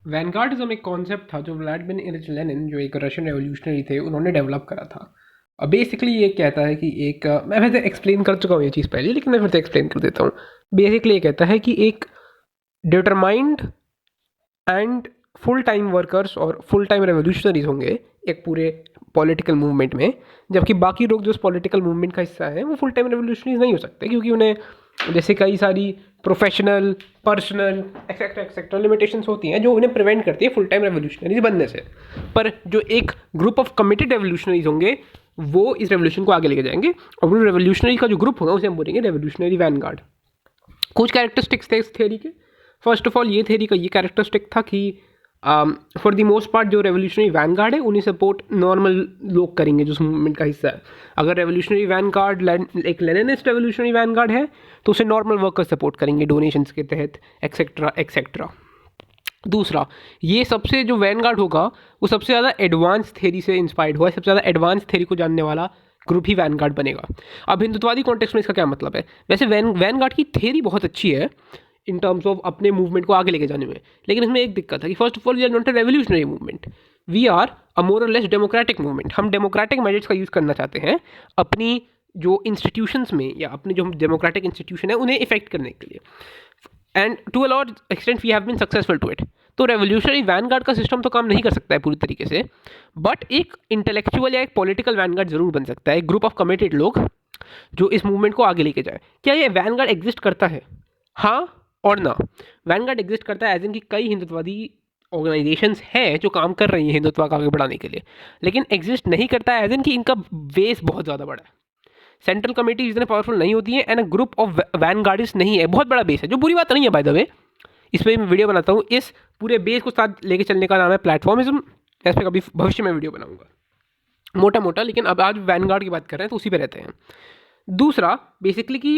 वैनगार्डिज्म एक कॉन्सेप्ट था जो व्लादिमीर इलिच लेनिन, जो एक रशियन रेवोल्यूशनरी थे, उन्होंने डेवलप करा था। अब बेसिकली ये कहता है कि एक मैं वैसे एक्सप्लेन कर चुका हूँ ये चीज़ पहले, लेकिन मैं फिर से एक्सप्लेन कर देता हूँ। बेसिकली ये कहता है कि एक determined and full time workers और फुल टाइम रेवोल्यूशनरीज होंगे एक पूरे पॉलिटिकल मूवमेंट में, जबकि बाकी लोग जो उस पॉलिटिकल मूवमेंट का हिस्सा हैं वो फुल टाइम रेवोल्यूशनरीज नहीं हो सकते, क्योंकि उन्हें जैसे कई सारी professional, personal etcetera etcetera limitations होती हैं जो उन्हें प्रिवेंट करती है फुल टाइम रेवोल्यूशनरीज बनने से। पर जो एक ग्रुप ऑफ कमिटेड रेवोल्यूशनरीज होंगे वो इस रेवोल्यूशन को आगे लेके जाएंगे, और वो रेवोल्यूशनरी का जो ग्रुप होगा उसे हम बोलेंगे रेवोल्यूशनरी वैनगार्ड। कुछ कैरेक्टरिस्टिक्स थे इस थ्योरी के। फर्स्ट ऑफ ऑल ये थ्योरी का ये कैरेक्टरिस्टिक था कि फॉर द मोस्ट पार्ट जो रेवोल्यूशनरी वैनगार्ड है उन्हें सपोर्ट नॉर्मल लोग करेंगे जो उस मूवमेंट का हिस्सा है। अगर रेवोल्यूशनरी वैनगार्ड एक लेनिनिस्ट रेवोल्यूशनरी वैनगार्ड है तो उसे नॉर्मल वर्कर्स सपोर्ट करेंगे डोनेशंस के तहत, एक्सेट्रा एक्सेट्रा। दूसरा, ये सबसे जो वैनगार्ड होगा वो सबसे ज़्यादा एडवांस थ्योरी से इंस्पायर्ड हुआ है, सबसे ज़्यादा एडवांस थ्योरी को जानने वाला ग्रुप ही वैनगार्ड बनेगा। अब हिंदुत्ववादी कॉन्टेक्स्ट में इसका क्या मतलब है? वैसे वैनगार्ड की थ्योरी बहुत अच्छी है इन टर्म्स ऑफ अपने मूवमेंट को आगे लेके जाने में, लेकिन इसमें एक दिक्कत है कि first of all we are not a revolutionary movement, we are a more or less democratic movement. हम डेमोक्रेटिक मेजर्स का यूज़ करना चाहते हैं अपनी जो इंस्टीट्यूशंस में, या अपने जो डेमोक्रेटिक इंस्टीट्यूशन है उन्हें इफेक्ट करने के लिए, and to a large extent we have been successful to it. तो रेवोल्यूशनरी वैनगार्ड का सिस्टम तो काम नहीं कर सकता है पूरी तरीके से, बट एक इंटेलेक्चुअल या एक पॉलिटिकल वैनगार्ड जरूर बन सकता है, एक ग्रुप ऑफ कमिटेड लोग जो इस मूवमेंट को आगे लेके जाए। क्या ये वैनगार्ड एग्जिस्ट करता है? हाँ और ना। वैनगार्ड एग्जिस्ट करता है एज इन कि कई हिंदुत्ववादी ऑर्गेनाइजेशंस हैं जो काम कर रही हैं हिंदुत्व को आगे बढ़ाने के लिए, लेकिन एग्जिस्ट नहीं करता है एज इन कि इनका बेस बहुत ज़्यादा बड़ा है। सेंट्रल कमेटी इतने पावरफुल नहीं होती है, एंड अ ग्रुप ऑफ वैनगार्डिस्ट नहीं है, बहुत बड़ा बेस है, जो बुरी बात नहीं है बाय द वे। इस पर मैं वीडियो बनाता हूँ, इस पूरे बेस को साथ लेके चलने का नाम है प्लेटफॉर्मिज्म। इस पर कभी भविष्य में वीडियो बनाऊंगा मोटा मोटा, लेकिन अब आज वैनगार्ड की बात कर रहे हैं तो उसी पे रहते हैं। दूसरा बेसिकली कि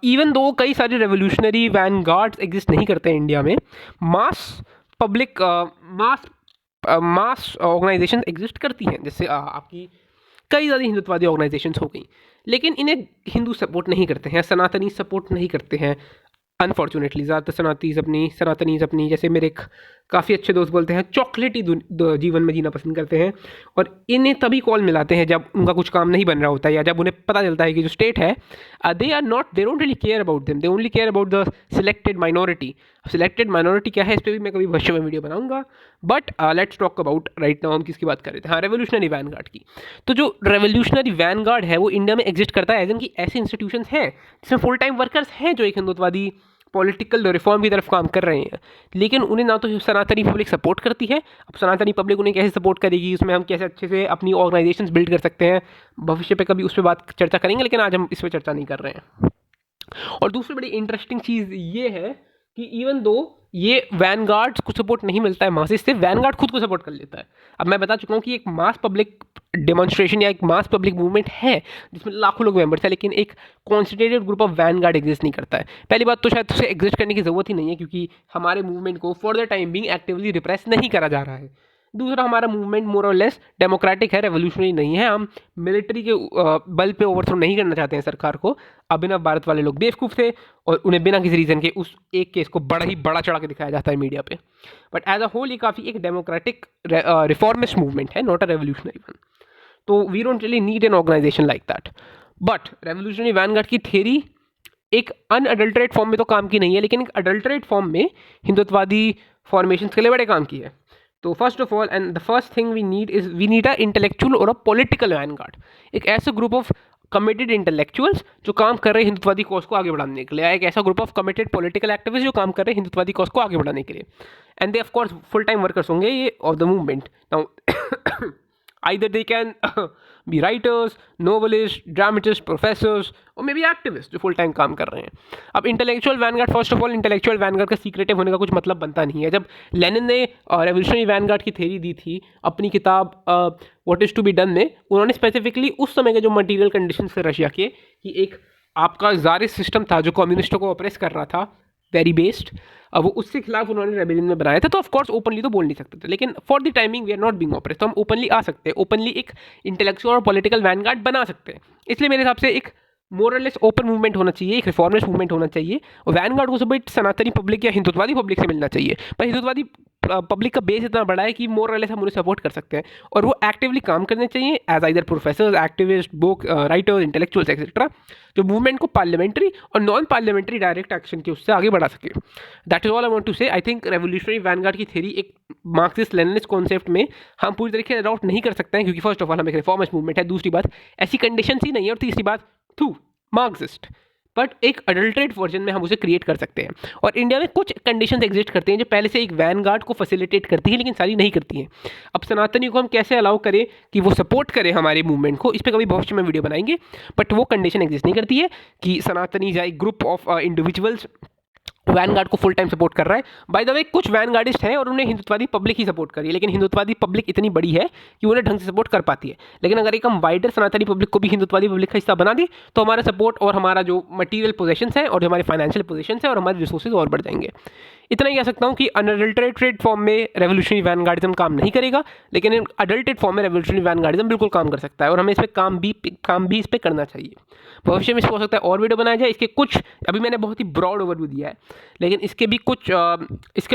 इवन दो कई सारे रेवोल्यूशनरी वैनगार्ड्स एग्जिस्ट नहीं करते हैं इंडिया में, मास पब्लिक मास ऑर्गेनाइजेशन एग्जिस्ट करती हैं, जैसे आपकी कई सारी हिंदुत्ववादी ऑर्गेनाइजेशंस हो गई, लेकिन इन्हें हिंदू सपोर्ट नहीं करते हैं, सनातनी सपोर्ट नहीं करते हैं। अनफॉर्चुनेटली ज़्यादातर सनातनीज अपनी जैसे मेरे काफ़ी अच्छे दोस्त बोलते हैं चॉकलेटी जीवन में जीना पसंद करते हैं, और इन्हें तभी कॉल मिलाते हैं जब उनका कुछ काम नहीं बन रहा होता है, या जब उन्हें पता चलता है कि जो स्टेट है they don't really care about them, they only care about the selected minority. Selected minority क्या है इस पर भी मैं कभी भविष्य में वीडियो बनाऊंगा, but let's talk about right now हम किसकी बात कर रहे थे, हाँ रेवोल्यूशनरी वैनगार्ड की। तो जो रेवोल्यूशनरी वैनगार्ड है वो इंडिया में एग्जिस्ट करता है एज इन कि ऐसे इंस्टीट्यूशंस हैं जिसमें फुल टाइम वर्कर्स हैं जो एक हिंदुत्ववादी पॉलिटिकल रिफॉर्म की तरफ काम कर रहे हैं, लेकिन उन्हें ना तो सनातनी पब्लिक सपोर्ट करती है। अब सनातनी पब्लिक उन्हें कैसे सपोर्ट करेगी, उसमें हम कैसे अच्छे से अपनी ऑर्गेनाइजेशंस बिल्ड कर सकते हैं, भविष्य पे कभी उस पर बात चर्चा करेंगे, लेकिन आज हम इस पर चर्चा नहीं कर रहे हैं। और दूसरी बड़ी इंटरेस्टिंग चीज़ ये है कि इवन दो ये वैनगार्ड्स को सपोर्ट नहीं मिलता है मासेस से, वैनगार्ड खुद को सपोर्ट कर लेता है। अब मैं बता चुका हूँ कि एक मास पब्लिक डेमोन्स्ट्रेशन या एक मास पब्लिक मूवमेंट है जिसमें लाखों लोग मेंबर्स हैं, लेकिन एक concentrated group of Vanguard exist नहीं करता है। पहली बात तो शायद उसे एग्जिस्ट करने की ज़रूरत ही नहीं है, क्योंकि हमारे मूवमेंट को for the time being actively repress नहीं करा जा रहा है। दूसरा, हमारा movement more or less democratic है, रेवोल्यूशनरी नहीं है, हम मिलिट्री के बल पे ओवरथ्रो नहीं करना चाहते हैं सरकार को। अभिनव भारत वाले लोग बेवकूफ़ थे और उन्हें बिना किसी रीज़न के उस एक केस को बड़ा ही बड़ा चढ़ा के दिखाया जाता है मीडिया पे, बट एज अ होल ये काफ़ी एक डेमोक्रेटिक रिफॉर्मिस्ट मूवमेंट है, नॉट अ रेवोल्यूशनरी वन। तो we don't really need an organisation like that. But revolutionary vanguard की थ्योरी एक अनअडल्टरेट फॉर्म में तो काम की नहीं है, लेकिन एक अडल्टरेट फॉर्म में हिंदुत्ववादी फॉर्मेशन के लिए बड़े काम की है। तो first of all and the first thing we need a intellectual और अ पॉलिटिकल वैनगार्ड, एक ऐसा ग्रुप ऑफ कमिटेड इंटेलेक्चुअल्स जो काम कर रहे हैं हिंदुत्ववादी कॉज को आगे बढ़ाने के लिए, एक ऐसा group of committed political activist जो काम कर रहे हैं हिंदुत्ववादी कॉज को आगे बढ़ाने के लिए, and they of course full time workers होंगे ये of the movement. Now either they can be writers, novelists, dramatists, professors और मे बी एक्टिविस्ट जो फुल टाइम काम कर रहे हैं। अब intellectual Vanguard, first of all intellectual Vanguard का सीक्रेटिव होने का कुछ मतलब बनता नहीं है। जब लेनिन ने रेवोल्यूशनरी वैनगार्ड की थ्योरी दी थी अपनी किताब what is to be done में, उन्होंने स्पेसिफिकली उस समय के जो मटीरियल कंडीशन थे रशिया के, कि एक आपका ज़ारिस्ट सिस्टम था जो कम्युनिस्टों को ऑपरेस कर रहा था, वेरी बेस्ड, अब वो उसके खिलाफ उन्होंने रेबेलियन में बनाया था। तो ऑफ कोर्स ओपनली तो बोल नहीं सकते थे, लेकिन for the timing we are not being oppressed, तो हम ओपनली आ सकते हैं, ओपनली एक इंटेलेक्चुअल और पॉलिटिकल वैनगार्ड बना सकते हैं। इसलिए मेरे हिसाब से एक मोरलेस ओपन मूवमेंट होना चाहिए, एक रिफॉर्मिस्ट मूवमेंट होना चाहिए। और वैनगार्ड को सब सनातनी पब्लिक या हिंदुत्ववादी पब्लिक से मिलना चाहिए, पर हिंदुत्ववादी पब्लिक का बेस इतना बड़ा है कि मोरलेस हम उन्हें सपोर्ट कर सकते हैं, और वो एक्टिवली काम करने चाहिए as either professors, activists, book writers, intellectuals etcetera, जो मूवमेंट को पार्लियामेंट्री और नॉन पार्लियामेंट्री डायरेक्ट एक्शन के उससे आगे बढ़ा सके। That is all I want to say. I think revolutionary vanguard की थ्योरी एक मार्क्सिस्ट लेनिनिस्ट कॉन्सेप्ट में हम पूरी तरीके से अडॉप्ट नहीं कर सकते हैं, क्योंकि फर्स्ट ऑफ ऑल हम एक रिफॉर्मिस्ट मूवमेंट है, दूसरी बात ऐसी कंडीशन ही नहीं है, और तीसरी बात थू मार्क्सिस्ट। बट एक अडल्ट्रेट वर्जन में हम उसे क्रिएट कर सकते हैं। और इंडिया में कुछ कंडीशंस एग्जिस्ट करते हैं जो पहले से एक वैनगार्ड को फैसिलिटेट करती है, लेकिन सारी नहीं करती हैं। अब सनातनी को हम कैसे अलाउ करें कि वो सपोर्ट करे हमारे मूवमेंट को, इस पर कभी भविष्य में वीडियो बनाएंगे। बट वो कंडीशन एग्जिस्ट नहीं करती है कि सनातनी या एक ग्रुप ऑफ इंडिविजुअल्स वैनगार्ड को फुल टाइम सपोर्ट कर रहा है। बाय द वे कुछ वैनगार्डिस्ट हैं और उन्हें हिंदुत्ववादी पब्लिक ही सपोर्ट कर रही है, लेकिन हिंदुत्ववादी पब्लिक इतनी बड़ी है कि उन्हें ढंग से सपोर्ट कर पाती है। लेकिन अगर एक हम वाइडर सनातनी पब्लिक को भी हिंदुत्ववादी पब्लिक का हिस्सा बना दें तो हमारा सपोर्ट और हमारा जो मटीरियल पोजीशंस है और जो हमारे फाइनेंशियल पोजीशंस है और हमारे रिसोर्सेज और बढ़ जाएंगे। इतना ही कह सकता हूँ कि अनअडल्टरेटेड फॉर्म में रेवोल्यूशनरी वैनगार्डिज्म काम नहीं करेगा, लेकिन अडल्टेड फॉर्म में रेवोल्यूशनरी वैनगार्डिज्म बिल्कुल काम कर सकता है, और हमें इस पर काम भी इस पर करना चाहिए। भविष्य में इसको हो सकता है और वीडियो बनाया जाए। इसके कुछ अभी मैंने बहुत ही ब्रॉड ओवरव्यू दिया है, लेकिन इसके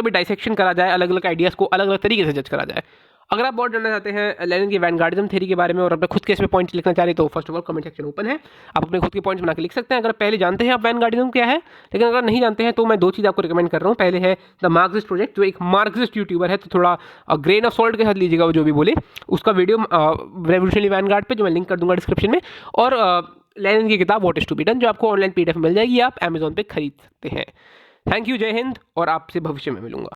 भी डाइसेक्शन करा जाए, अलग अलग आइडियाज़ को अलग अलग तरीके से जज करा जाए। अगर आप बहुत जानना चाहते हैं लेनिन की वैनगार्डिज्म थ्योरी के बारे में और अपने खुद के इसमें पॉइंट्स लिखना चाह रहे तो first of all comment section open है, आप अपने खुद के पॉइंट्स बना के लिख सकते हैं। अगर पहले जानते हैं आप वैनगार्डिज्म क्या है, लेकिन अगर नहीं जानते हैं तो मैं दो चीज़ आपको रिकमेंड कर रहा हूँ। पहले है द मार्क्सिस्ट प्रोजेक्ट, जो एक मार्क्सिस्ट यूट्यूबर है, तो थोड़ा ग्रेन ऑफ सॉल्ट के साथ लीजिएगा वो जो भी बोले, उसका वीडियो रेवोल्यूशनरी वैनगार्ड पे जो मैं लिंक कर दूंगा डिस्क्रिप्शन में, और लेनिन की किताब what is to be done, जो आपको ऑनलाइन PDF मिल जाएगी, आप अमेजोन पे खरीद सकते हैं। थैंक यू, जय हिंद, और आपसे भविष्य में मिलूंगा।